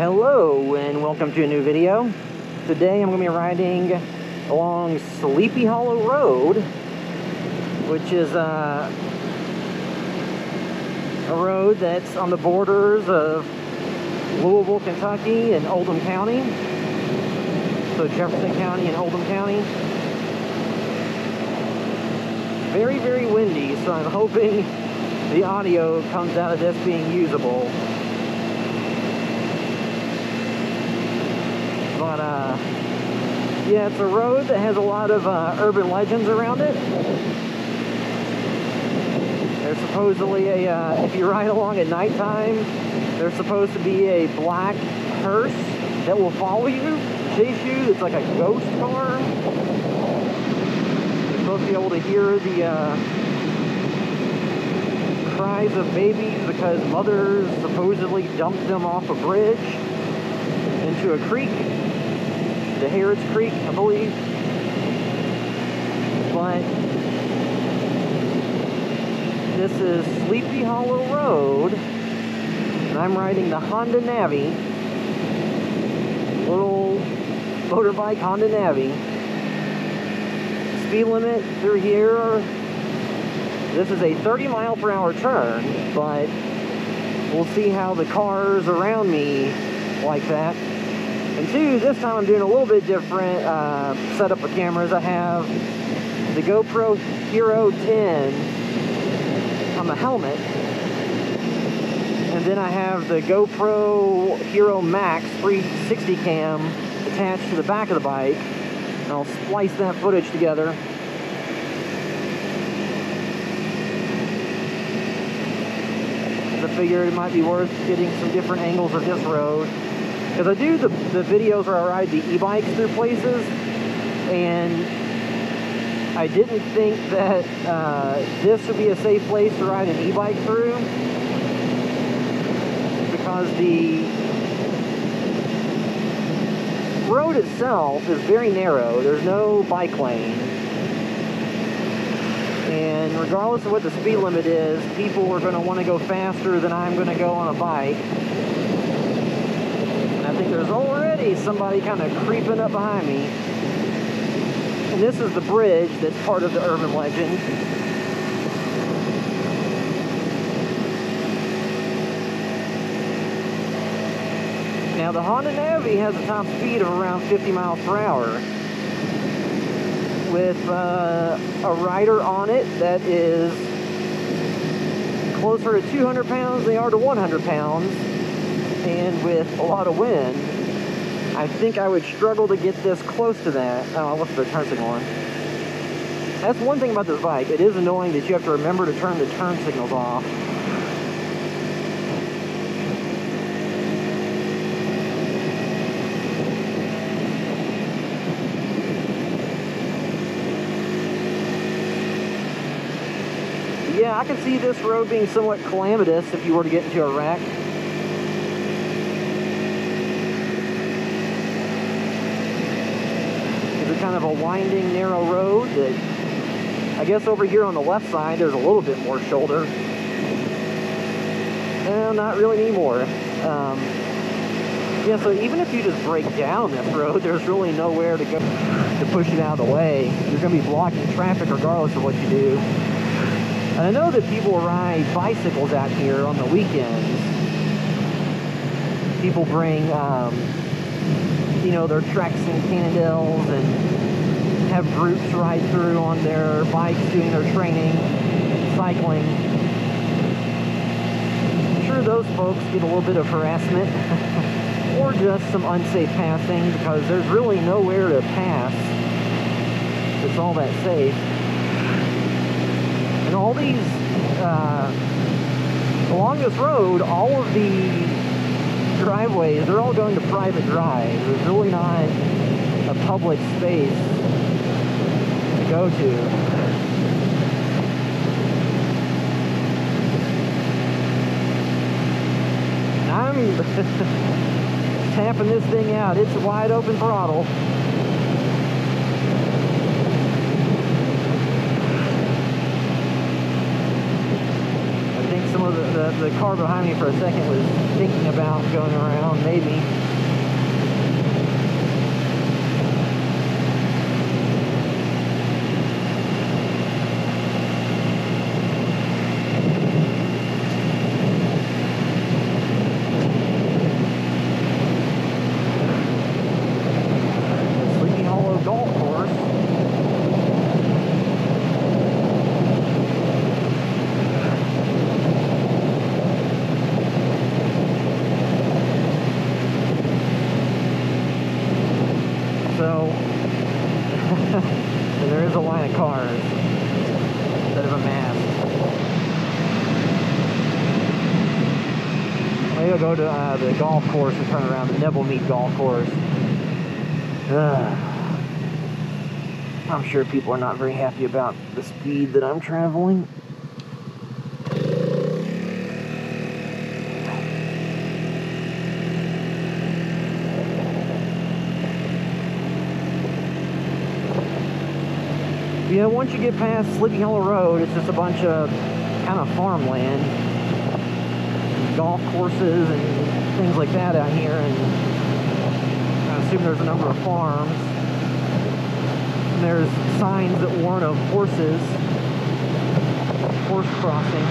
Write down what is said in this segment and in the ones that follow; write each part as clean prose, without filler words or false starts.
Hello and welcome to a new video. Today I'm going to be riding along Sleepy Hollow Road, which is a road that's on the borders of Louisville, Kentucky and Oldham County. So Jefferson County and Oldham County. Very, very windy, so I'm hoping the audio comes out of this being usable. But yeah, it's a road that has a lot of urban legends around it. There's supposedly if you ride along at nighttime, there's supposed to be a black hearse that will follow you, chase you. It's like a ghost car. You're supposed to be able to hear the cries of babies because mothers supposedly dumped them off a bridge into a creek. The Harrods Creek, I believe. But this is Sleepy Hollow Road, and I'm riding the Honda Navi, little motorbike Honda Navi. Speed limit through here, this is a 30-mile-per-hour turn, but we'll see how the cars around me like that. And two, this time I'm doing a little bit different setup of cameras. I have the GoPro Hero 10 on the helmet, and then I have the GoPro Hero Max 360 cam attached to the back of the bike, and I'll splice that footage together. I figured it might be worth getting some different angles of this road. Because I do the videos where I ride the e-bikes through places, and I didn't think that this would be a safe place to ride an e-bike through, because the road itself is very narrow. There's no bike lane. And regardless of what the speed limit is, people are going to want to go faster than I'm going to go on a bike. I think there's already somebody kind of creeping up behind me. And this is the bridge that's part of the urban legend. Now the Honda Navi has a top speed of around 50 miles per hour. With a rider on it that is closer to 200 pounds than they are to 100 pounds. And with a lot of wind, I think I would struggle to get this close to that. Oh, what's the turn signal on? That's one thing about this bike. It is annoying that you have to remember to turn the turn signals off. Yeah, I can see this road being somewhat calamitous if you were to get into a wreck. Kind of a winding, narrow road that I guess over here on the left side there's a little bit more shoulder. And not really anymore. Yeah, so even if you just break down this road, there's really nowhere to go to push it out of the way. You're going to be blocking traffic regardless of what you do. And I know that people ride bicycles out here on the weekends. People bring you know, their Treks and Cannondales and have groups ride through on their bikes doing their training, cycling. I'm sure those folks get a little bit of harassment or just some unsafe passing because there's really nowhere to pass that's all that safe. And all these, along this road, all of the driveways, they're all going to private drive. There's really not a public space to go to. And I'm tapping this thing out. It's a wide open throttle. some of the car behind me for a second was thinking about going around, maybe. So, and there is a line of cars instead of a mass. Maybe I'll go to the golf course and turn around, the Neville Mead golf course. I'm sure people are not very happy about the speed that I'm traveling. Yeah, once you get past Sleepy Hollow Road, it's just a bunch of kind of farmland, golf courses and things like that out here, and I assume there's a number of farms. And there's signs that warn of horses, horse crossings.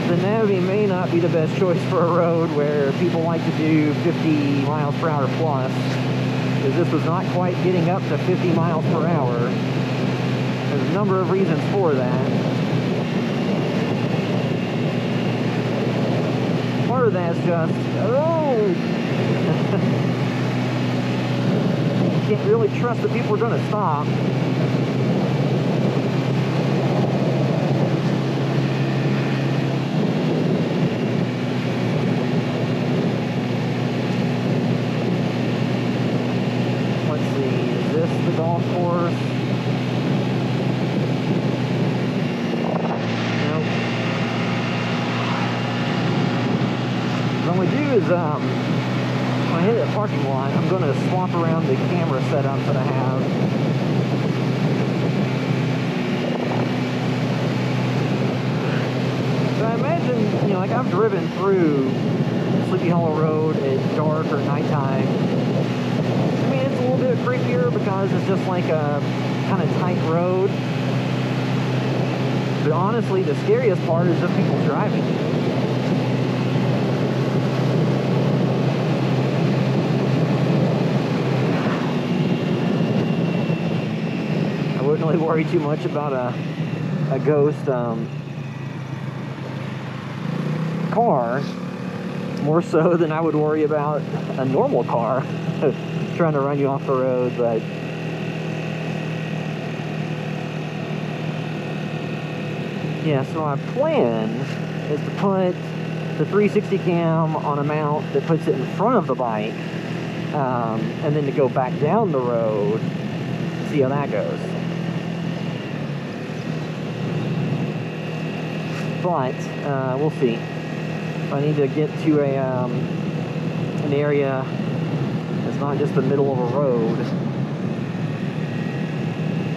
The Navi may not be the best choice for a road where people like to do 50 miles per hour plus, because this was not quite getting up to 50 miles per hour. There's a number of reasons for that. Part of that's just, you can't really trust that people are going to stop. The golf course. Nope. What I'm going to do is, when I hit that parking lot, I'm going to swap around the camera setup that I have. So I imagine, you know, like I've driven through Sleepy Hollow Road at dark or nighttime. It's a little bit creepier because it's just like a kind of tight road. But honestly, the scariest part is just people driving. I wouldn't really worry too much about a ghost car, more so than I would worry about a normal car trying to run you off the road. But yeah, so my plan is to put the 360 cam on a mount that puts it in front of the bike, and then to go back down the road, see how that goes. But we'll see. I need to get to an area that's not just the middle of a road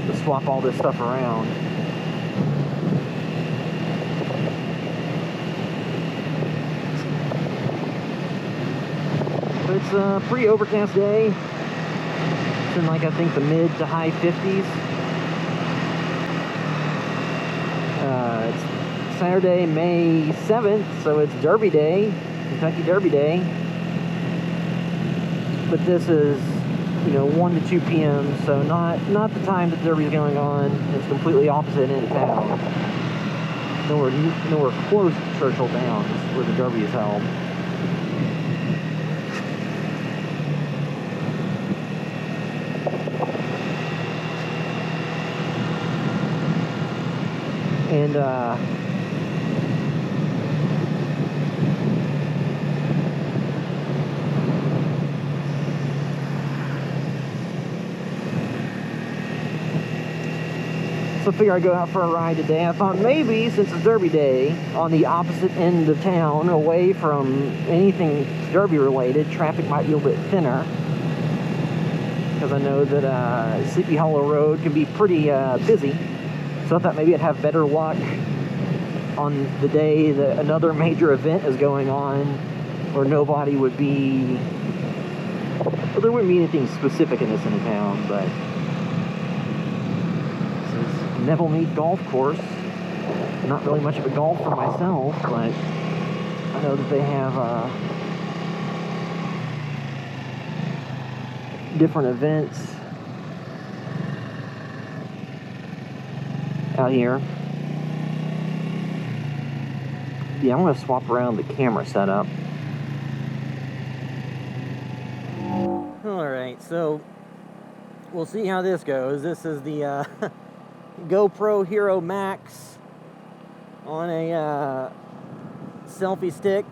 to swap all this stuff around. But it's a pretty overcast day. It's in like I think the mid to high 50s. It's Saturday, May 7th, so it's Derby Day, Kentucky Derby Day. But this is, you know, 1 to 2 p.m., so not the time that Derby's going on. It's completely opposite end of town. Nowhere close to Churchill Downs, where the Derby is held. And So I figure I'd go out for a ride today. I thought maybe, since it's Derby Day, on the opposite end of town, away from anything Derby related, traffic might be a little bit thinner. Because I know that Sleepy Hollow Road can be pretty busy. So I thought maybe I'd have better luck on the day that another major event is going on, where nobody would be... Well, there wouldn't be anything specific in this end of town, but... Neville Mead Golf Course. Not really much of a golfer myself, but I know that they have different events out here. Yeah, I'm going to swap around the camera setup. Alright, so we'll see how this goes. This is the GoPro Hero Max on a selfie stick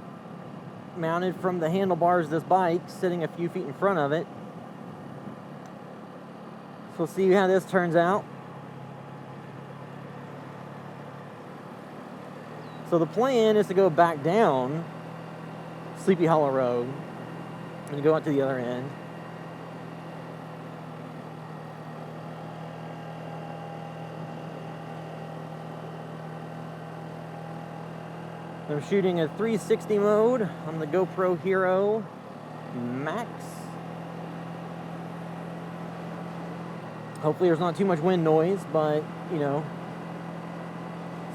mounted from the handlebars of this bike, sitting a few feet in front of it. So we'll see how this turns out. So the plan is to go back down Sleepy Hollow Road and go out to the other end. I'm shooting a 360 mode on the GoPro Hero Max. Hopefully there's not too much wind noise, but, you know.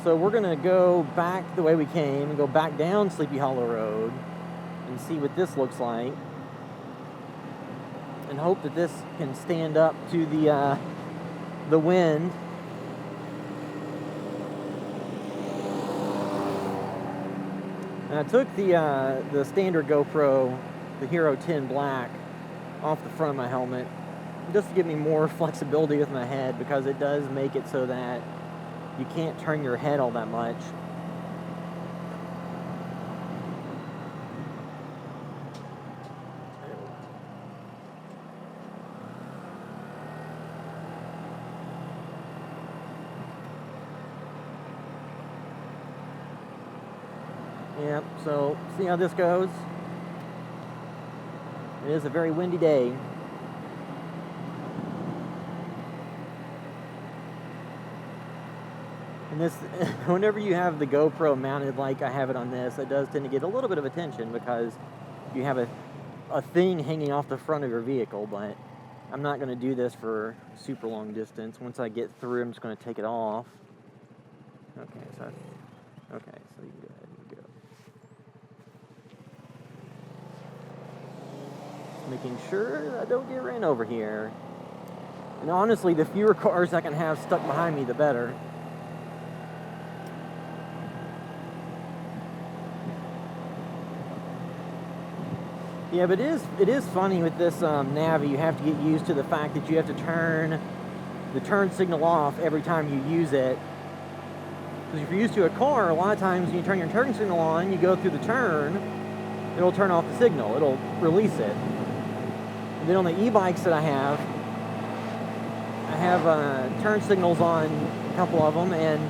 So we're going to go back the way we came and go back down Sleepy Hollow Road and see what this looks like. And hope that this can stand up to the wind. And I took the standard GoPro, the Hero 10 Black, off the front of my helmet, just to give me more flexibility with my head, because it does make it so that you can't turn your head all that much. Yep, so see how this goes. It is a very windy day. And this, whenever you have the GoPro mounted like I have it on this, it does tend to get a little bit of attention because you have a thing hanging off the front of your vehicle, but I'm not going to do this for super long distance. Once I get through, I'm just going to take it off. Okay, so you can go ahead and go. Just making sure that I don't get ran over here. And honestly, the fewer cars I can have stuck behind me, the better. Yeah, but it is funny with this Navi. You have to get used to the fact that you have to turn the turn signal off every time you use it. Because if you're used to a car, a lot of times when you turn your turn signal on, you go through the turn, it'll turn off the signal. It'll release it. And then on the e-bikes that I have turn signals on a couple of them, and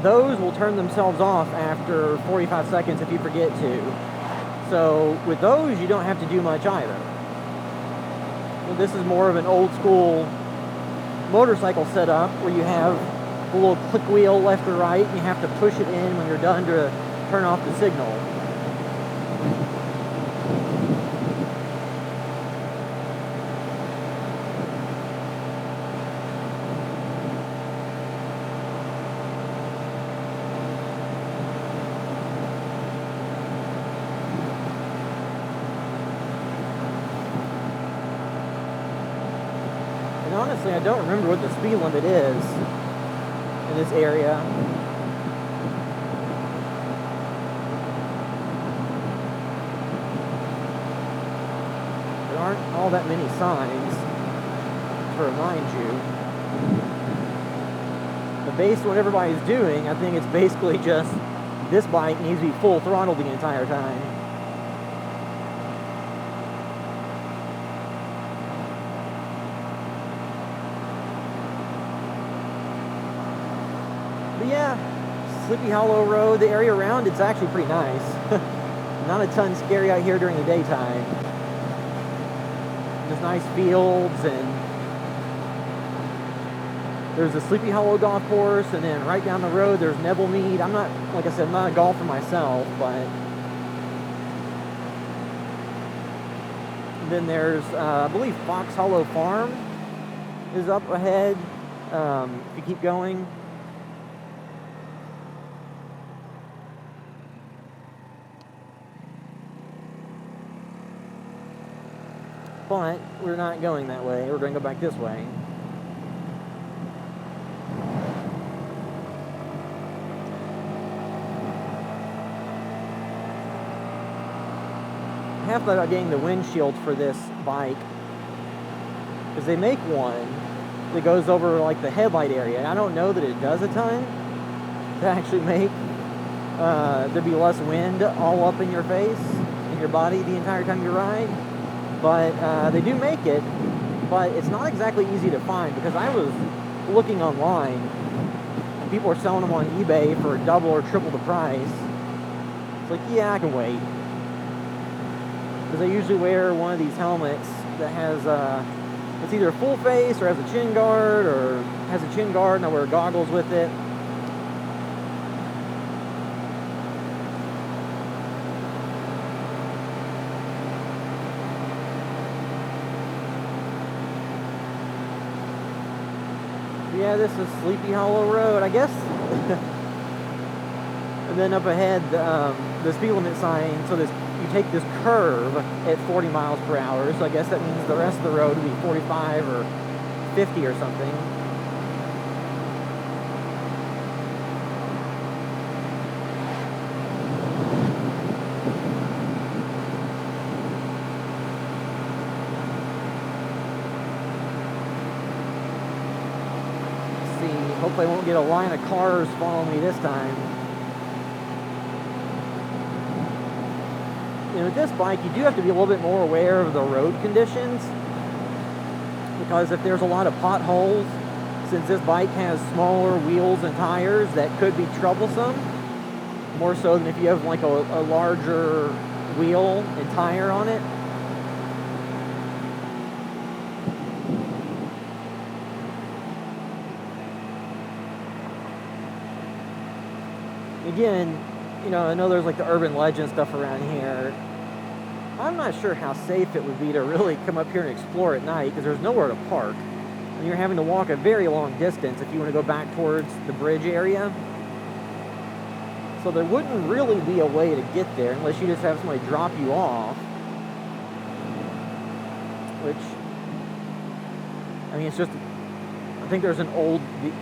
those will turn themselves off after 45 seconds if you forget to. So with those, you don't have to do much either. Well, this is more of an old school motorcycle setup where you have a little click wheel left or right, and you have to push it in when you're done to turn off the signal. And honestly, I don't remember what the speed limit is in this area. There aren't all that many signs to remind you. But based on what everybody's doing, I think it's basically just this bike needs to be full throttle the entire time. But yeah, Sleepy Hollow Road, the area around it's actually pretty nice. Not a ton scary out here during the daytime. Just nice fields, and there's the Sleepy Hollow golf course, and then right down the road there's Nebblemead. I'm not, like I said, I'm not a golfer myself, but then there's, I believe Fox Hollow Farm is up ahead, if you keep going. But we're not going that way. We're going to go back this way. I have thought about getting the windshield for this bike, because they make one that goes over like the headlight area. I don't know that it does a ton to actually make there be less wind all up in your face, in your body the entire time you ride. But they do make it, but it's not exactly easy to find, because I was looking online and people are selling them on eBay for double or triple the price. It's like, yeah, I can wait. Because I usually wear one of these helmets that has, it's either a full face or has a chin guard, or has a chin guard and I wear goggles with it. Yeah, this is Sleepy Hollow Road, I guess. And then up ahead, the speed limit sign, so this, you take this curve at 40 miles per hour, so I guess that means the rest of the road would be 45 or 50 or something. Hopefully I won't get a line of cars following me this time. You know, with this bike, you do have to be a little bit more aware of the road conditions, because if there's a lot of potholes, since this bike has smaller wheels and tires, that could be troublesome, more so than if you have like a larger wheel and tire on it. Again, you know, I know there's like the urban legend stuff around here. I'm not sure how safe it would be to really come up here and explore at night, because there's nowhere to park. And you're having to walk a very long distance if you want to go back towards the bridge area. So there wouldn't really be a way to get there unless you just have somebody drop you off. Which, I mean, it's just, I think there's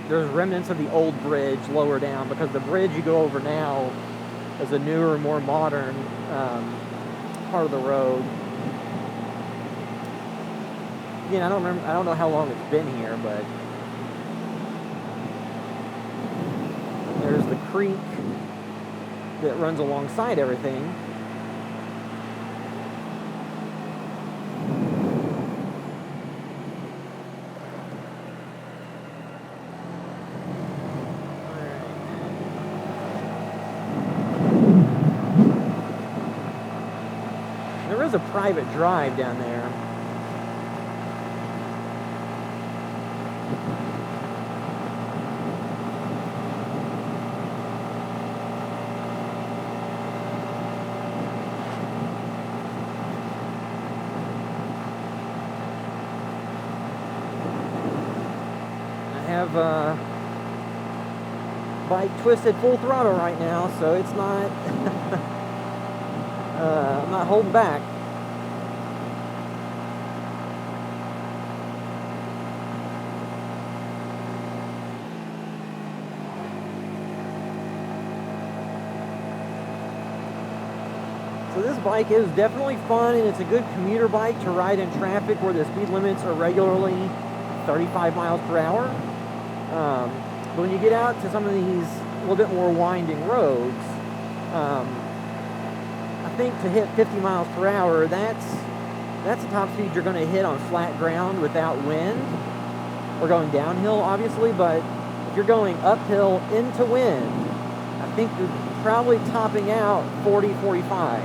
there's remnants of the old bridge lower down, because the bridge you go over now is a newer, more modern part of the road. Again, I don't know how long it's been here, but there's the creek that runs alongside everything. There is a private drive down there. I have bike twisted full throttle right now, so it's not I'm not holding back. So this bike is definitely fun, and it's a good commuter bike to ride in traffic where the speed limits are regularly 35 miles per hour. But when you get out to some of these a little bit more winding roads, I think to hit 50 miles per hour, that's the top speed you're going to hit on flat ground without wind, or going downhill, obviously. But if you're going uphill into wind, I think you're probably topping out 40, 45.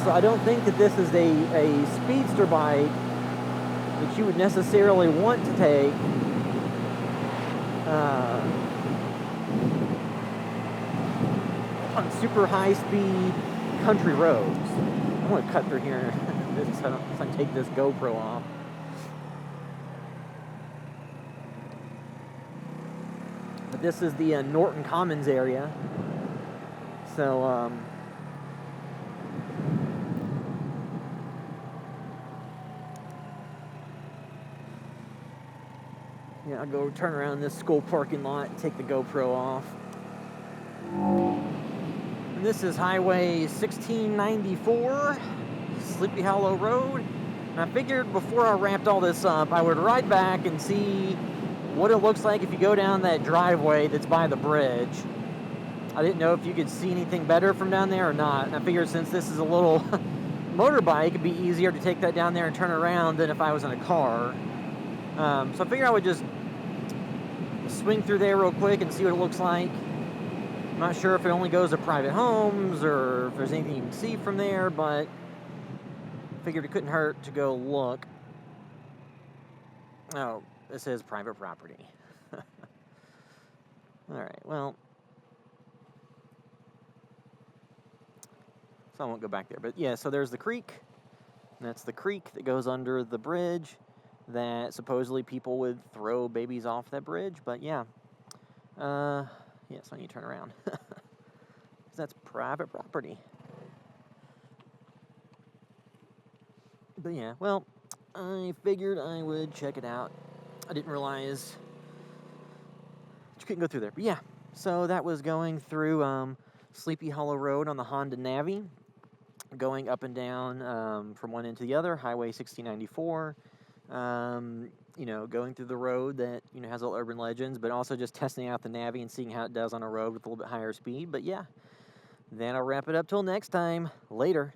So I don't think that this is a speedster bike that you would necessarily want to take on super high-speed country roads. I'm going to cut through here so I take this GoPro off. But this is the Norton Commons area. So, yeah, I'll go turn around this school parking lot and take the GoPro off. And this is Highway 1694, Sleepy Hollow Road. And I figured before I wrapped all this up, I would ride back and see what it looks like if you go down that driveway that's by the bridge. I didn't know if you could see anything better from down there or not. And I figured since this is a little motorbike, it'd be easier to take that down there and turn around than if I was in a car. So I figured I would just swing through there real quick and see what it looks like. I'm not sure if it only goes to private homes or if there's anything you can see from there, but figured it couldn't hurt to go look. Oh, this is private property. Alright, well, so I won't go back there. But yeah, so there's the creek. And that's the creek that goes under the bridge that supposedly people would throw babies off that bridge. But yeah, yeah, so I need to turn around. Because that's private property. But yeah, well, I figured I would check it out. I didn't realize you couldn't go through there. But yeah, so that was going through Sleepy Hollow Road on the Honda Navi, going up and down from one end to the other, Highway 1694. You know, going through the road that, you know, has all urban legends, but also just testing out the Navi and seeing how it does on a road with a little bit higher speed. But yeah, then I'll wrap it up till next time. Later.